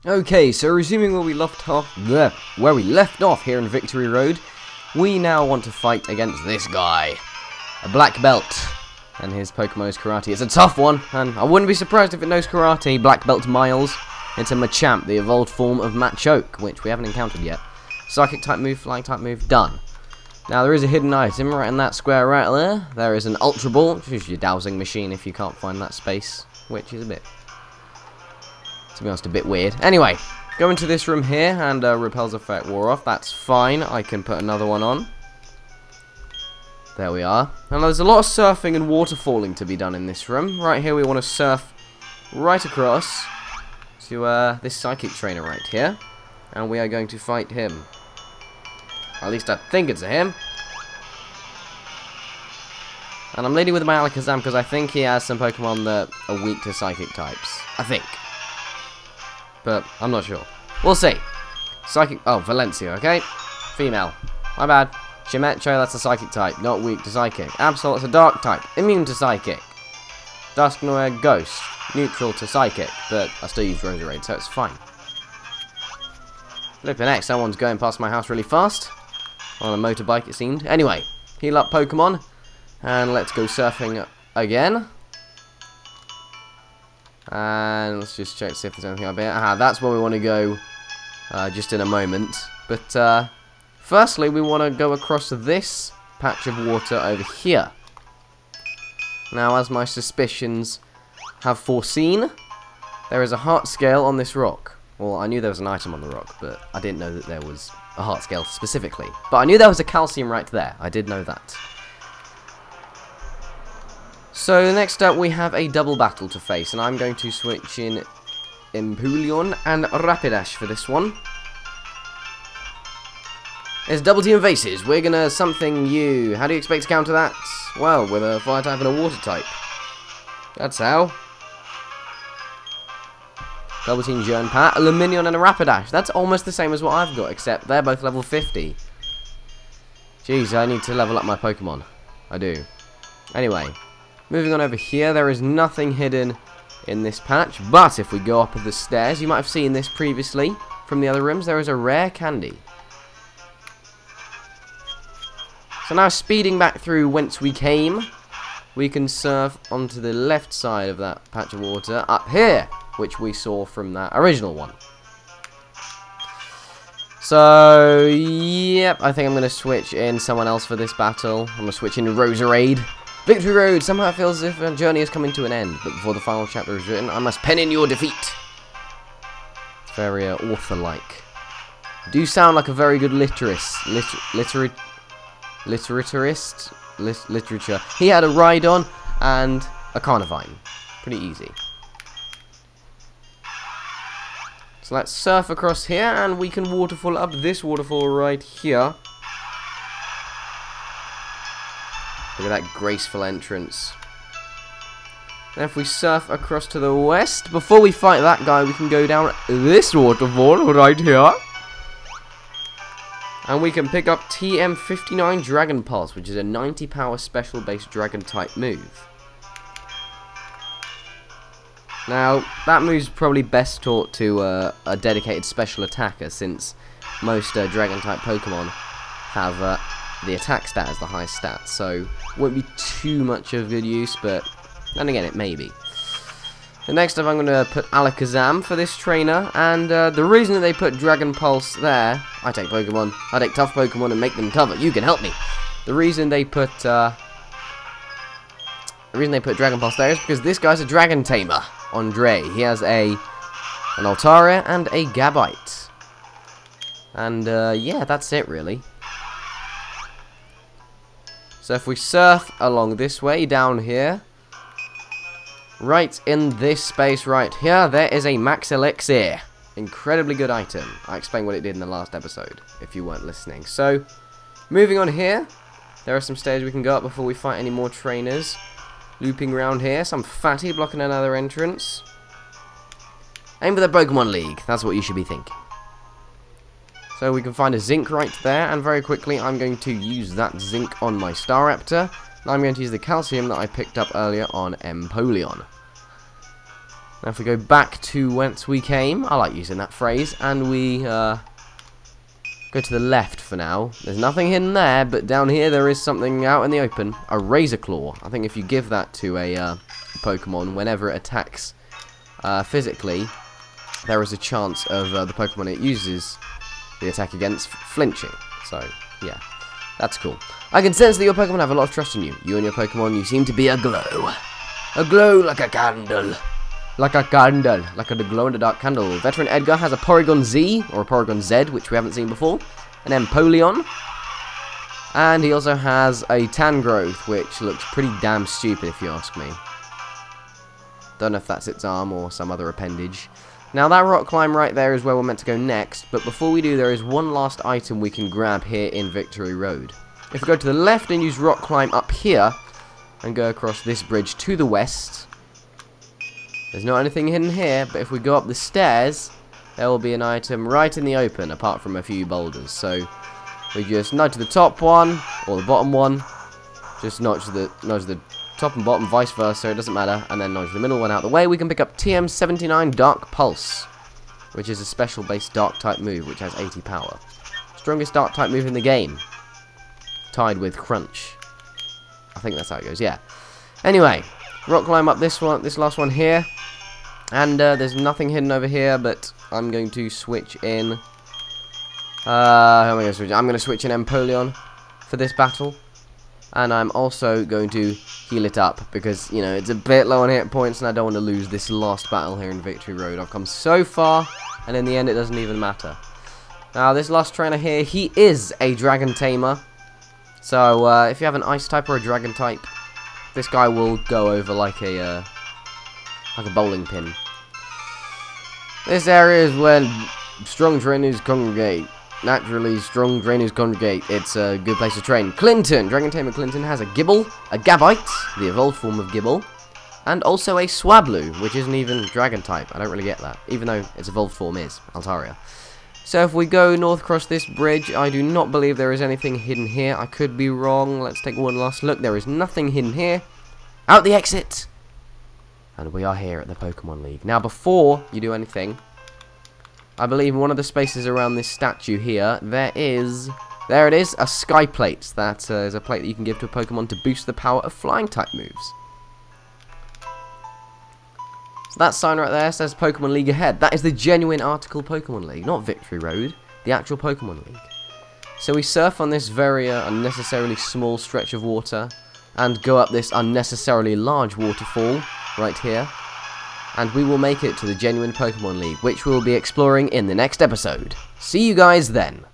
Okay, so resuming where we left off here in Victory Road, we now want to fight against this guy, a black belt, and his Pokemon is Karate. It's a tough one, and I wouldn't be surprised if it knows Karate. Black belt Miles. It's a Machamp, the evolved form of Machoke, which we haven't encountered yet. Psychic type move, flying type move, done. Now there is a hidden item right in that square right there. There is an Ultra Ball, which is your dowsing machine if you can't find that space, which is a bit, to be honest, a bit weird. Anyway, go into this room here, and Repel's effect wore off. That's fine. I can put another one on. There we are. And there's a lot of surfing and waterfalling to be done in this room. Right here, we want to surf right across to this Psychic Trainer right here. And we are going to fight him. At least I think it's a him. And I'm leading with my Alakazam because I think he has some Pokemon that are weak to Psychic types. I think. But I'm not sure. We'll see. Psychic. Oh, Valencia, okay? Female. My bad. Chimecho, that's a Psychic type, not weak to Psychic. Absol, that's a Dark type, immune to Psychic. Dusknoir, Ghost, neutral to Psychic, but I still use Roserade, so it's fine. Flippin' X, someone's going past my house really fast. On a motorbike, it seemed. Anyway, heal up Pokemon, and let's go surfing again. And let's just check to see if there's anything up here. Aha, that's where we want to go just in a moment. But firstly, we want to go across this patch of water over here. Now, as my suspicions have foreseen, there is a heart scale on this rock. Well, I knew there was an item on the rock, but I didn't know that there was a heart scale specifically. But I knew there was a calcium right there. I did know that. So next up we have a double battle to face, and I'm going to switch in Empoleon and Rapidash for this one. There's double team Vases. We're gonna something you. How do you expect to counter that? Well, with a fire type and a water type. That's how. Double team Jernpat, a Luminion and a Rapidash. That's almost the same as what I've got, except they're both level 50. Jeez, I need to level up my Pokemon. I do. Anyway. Moving on over here, there is nothing hidden in this patch, but if we go up the stairs, you might have seen this previously from the other rooms, there is a rare candy. So now speeding back through whence we came, we can surf onto the left side of that patch of water up here, which we saw from that original one. So, yep, I think I'm going to switch in someone else for this battle. I'm going to switch in Roserade. Victory Road! Somehow it feels as if a journey is coming to an end, but before the final chapter is written, I must pen in your defeat. It's very author-like. Do sound like a very good literature. He had a Rhydon and a Carnivine. Pretty easy. So let's surf across here, and we can waterfall up this waterfall right here. Look at that graceful entrance. And if we surf across to the west, before we fight that guy, we can go down this waterfall right here. And we can pick up TM59 Dragon Pulse, which is a 90 power special based dragon type move. Now, that move's probably best taught to a dedicated special attacker, since most dragon type Pokemon have the attack stat as the highest stat, so won't be too much of good use, but then again, it may be. So next up, I'm going to put Alakazam for this trainer, and the reason that they put Dragon Pulse there, I take tough Pokemon and make them cover. You can help me. The reason they put Dragon Pulse there is because this guy's a Dragon Tamer. Andre, he has an Altaria and a Gabite, and yeah, that's it really. So if we surf along this way, down here, right in this space right here, there is a Max Elixir. Incredibly good item. I explained what it did in the last episode, if you weren't listening. So, moving on here, there are some stairs we can go up before we fight any more trainers. Looping around here, some fatty blocking another entrance. Aim for the Pokemon League, that's what you should be thinking. So we can find a zinc right there, and very quickly I'm going to use that zinc on my Staraptor. And I'm going to use the calcium that I picked up earlier on Empoleon. Now if we go back to whence we came, I like using that phrase, and we go to the left for now. There's nothing hidden there, but down here there is something out in the open. A Razor Claw. I think if you give that to a Pokemon, whenever it attacks physically, there is a chance of the Pokemon it uses the attack against flinching. So, yeah, that's cool. I can sense that your Pokemon have a lot of trust in you. You and your Pokemon, you seem to be aglow. Aglow like a candle. Like a candle. Like a glow-in-the-dark candle. Veteran Edgar has a Porygon Z, or a Porygon Z, which we haven't seen before. An Empoleon. And he also has a Tangrowth, which looks pretty damn stupid if you ask me. Don't know if that's its arm or some other appendage. Now that rock climb right there is where we're meant to go next, but before we do there is one last item we can grab here in Victory Road. If we go to the left and use rock climb up here, and go across this bridge to the west, there's not anything hidden here, but if we go up the stairs, there will be an item right in the open, apart from a few boulders. So we just nudge the top one, or the bottom one, just nudge the top and bottom, vice versa, it doesn't matter, and then nudge the middle one out the way. We can pick up TM79 Dark Pulse, which is a special based dark type move, which has 80 power. Strongest dark type move in the game, tied with Crunch. I think that's how it goes, yeah. Anyway, rock climb up this last one here, and there's nothing hidden over here, but I'm going to switch in. I'm going to switch in Empoleon for this battle. And I'm also going to heal it up because, you know, it's a bit low on hit points and I don't want to lose this last battle here in Victory Road. I've come so far, and in the end it doesn't even matter. Now, this last trainer here, he is a Dragon Tamer. So, if you have an Ice type or a Dragon type, this guy will go over like a bowling pin. This area is where strong trainers congregate. Naturally, strong trainers congregate. It's a good place to train. Clinton! Dragon Tamer Clinton has a Gibble, a Gabite, the evolved form of Gibble, and also a Swablu, which isn't even Dragon type. I don't really get that, even though its evolved form is Altaria. So if we go north across this bridge, I do not believe there is anything hidden here. I could be wrong. Let's take one last look. There is nothing hidden here. Out the exit! And we are here at the Pokemon League. Now, before you do anything, I believe in one of the spaces around this statue here, there it is, a Sky Plate. That is a plate that you can give to a Pokemon to boost the power of flying type moves. So that sign right there says Pokemon League ahead. That is the genuine article Pokemon League, not Victory Road, the actual Pokemon League. So we surf on this very unnecessarily small stretch of water, and go up this unnecessarily large waterfall right here. And we will make it to the genuine Pokemon League, which we'll be exploring in the next episode. See you guys then.